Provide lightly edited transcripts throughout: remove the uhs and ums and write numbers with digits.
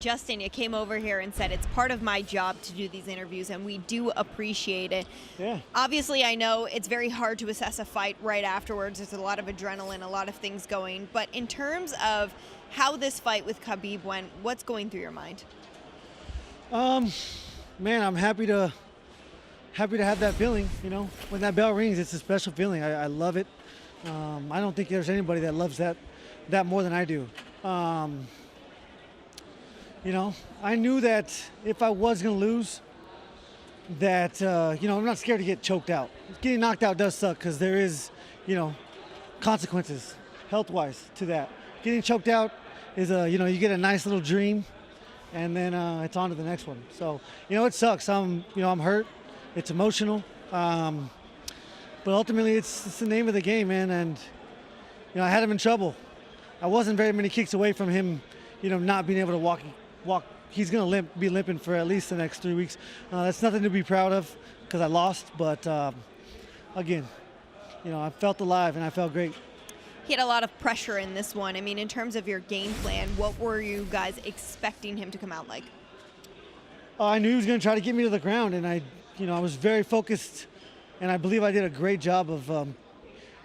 Justin, you came over here and said it's part of my job to do these interviews, and we do appreciate it. Yeah. Obviously, I know it's very hard to assess a fight right afterwards. There's a lot of adrenaline, a lot of things going. But in terms of how this fight with Khabib went, what's going through your mind? Man, I'm happy to have that feeling. You know, when that bell rings, it's a special feeling. I love it. I don't think there's anybody that loves that more than I do. You know, I knew that if I was going to lose, that, you know, I'm not scared to get choked out. Getting knocked out does suck because there is, you know, consequences health-wise to that. Getting choked out is, you know, you get a nice little dream and then it's on to the next one. So, you know, it sucks. I'm hurt. It's emotional. But ultimately, it's the name of the game, man. And, you know, I had him in trouble. I wasn't very many kicks away from him, you know, not being able to walk. He's going to be limping for at least the next 3 weeks. That's nothing to be proud of because I lost. But, again, you know, I felt alive and I felt great. He had a lot of pressure in this one. I mean, in terms of your game plan, what were you guys expecting him to come out like? I knew he was going to try to get me to the ground, and I was very focused, and I believe I did a great job of,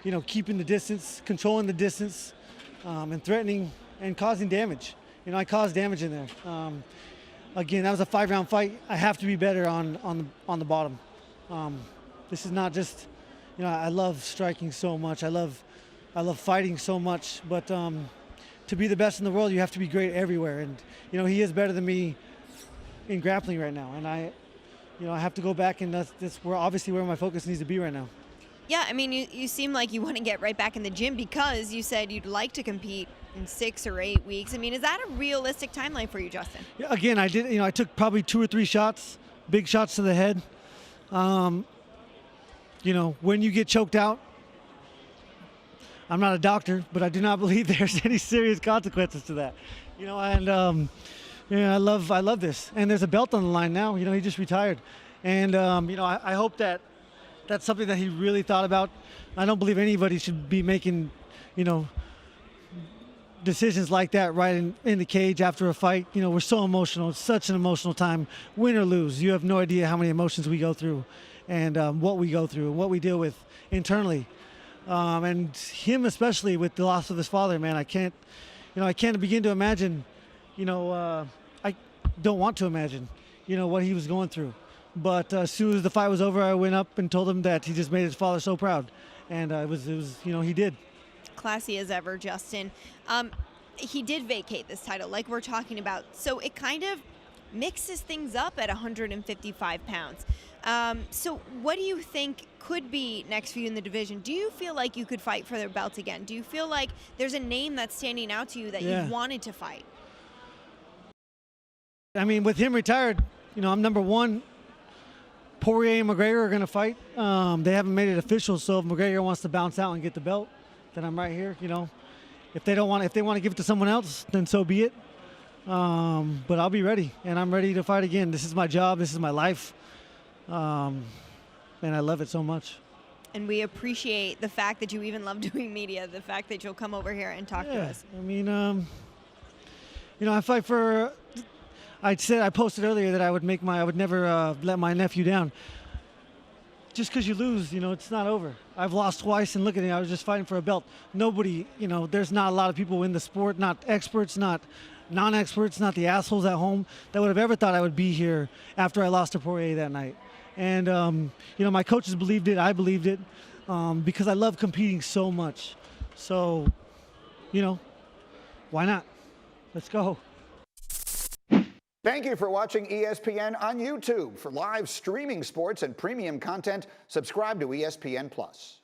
you know, keeping the distance, controlling the distance, and threatening and causing damage. You know, I caused damage in there. Again, that was a 5-round fight. I have to be better on the bottom. This is not just, you know, I love striking so much. I love fighting so much. But to be the best in the world, you have to be great everywhere. And you know, he is better than me in grappling right now. And I have to go back, and that's obviously where my focus needs to be right now. Yeah, I mean, you seem like you want to get right back in the gym because you said you'd like to compete in 6 or 8 weeks. I mean, is that a realistic timeline for you, Justin? Yeah, again, I did. You know, I took probably 2 or 3 shots, big shots to the head. You know, when you get choked out, I'm not a doctor, but I do not believe there's any serious consequences to that. You know, and yeah, I love this, and there's a belt on the line now. You know, he just retired, and you know, I hope that that's something that he really thought about. I don't believe anybody should be making, you know, decisions like that right in the cage after a fight. You know, we're so emotional. It's such an emotional time. Win or lose, you have no idea how many emotions we go through, and what we go through, and what we deal with internally. And him especially with the loss of his father, man, I can't begin to imagine. You know, I don't want to imagine, you know, what he was going through. But as soon as the fight was over, I went up and told him that he just made his father so proud. And it was, you know, he did. Classy as ever, Justin. He did vacate this title, like we're talking about. So it kind of mixes things up at 155 pounds. So what do you think could be next for you in the division? Do you feel like you could fight for their belt again? Do you feel like there's a name that's standing out to you that you wanted to fight? I mean, with him retired, you know, I'm number 1. Poirier and McGregor are going to fight. They haven't made it official, so if McGregor wants to bounce out and get the belt, then I'm right here. You know, if they want to give it to someone else, then so be it. But I'll be ready, and I'm ready to fight again. This is my job. This is my life, and I love it so much. And we appreciate the fact that you even love doing media. The fact that you'll come over here and talk to us. I mean, you know, I fight for. I posted earlier that I would never let my nephew down. Just because you lose, you know, it's not over. I've lost twice, and look at it, I was just fighting for a belt. Nobody, you know, there's not a lot of people in the sport, not experts, not non-experts, not the assholes at home that would have ever thought I would be here after I lost to Poirier that night. And, you know, my coaches believed it, I believed it, because I love competing so much. So, you know, why not? Let's go. Thank you for watching ESPN on YouTube. For live streaming sports and premium content, subscribe to ESPN+.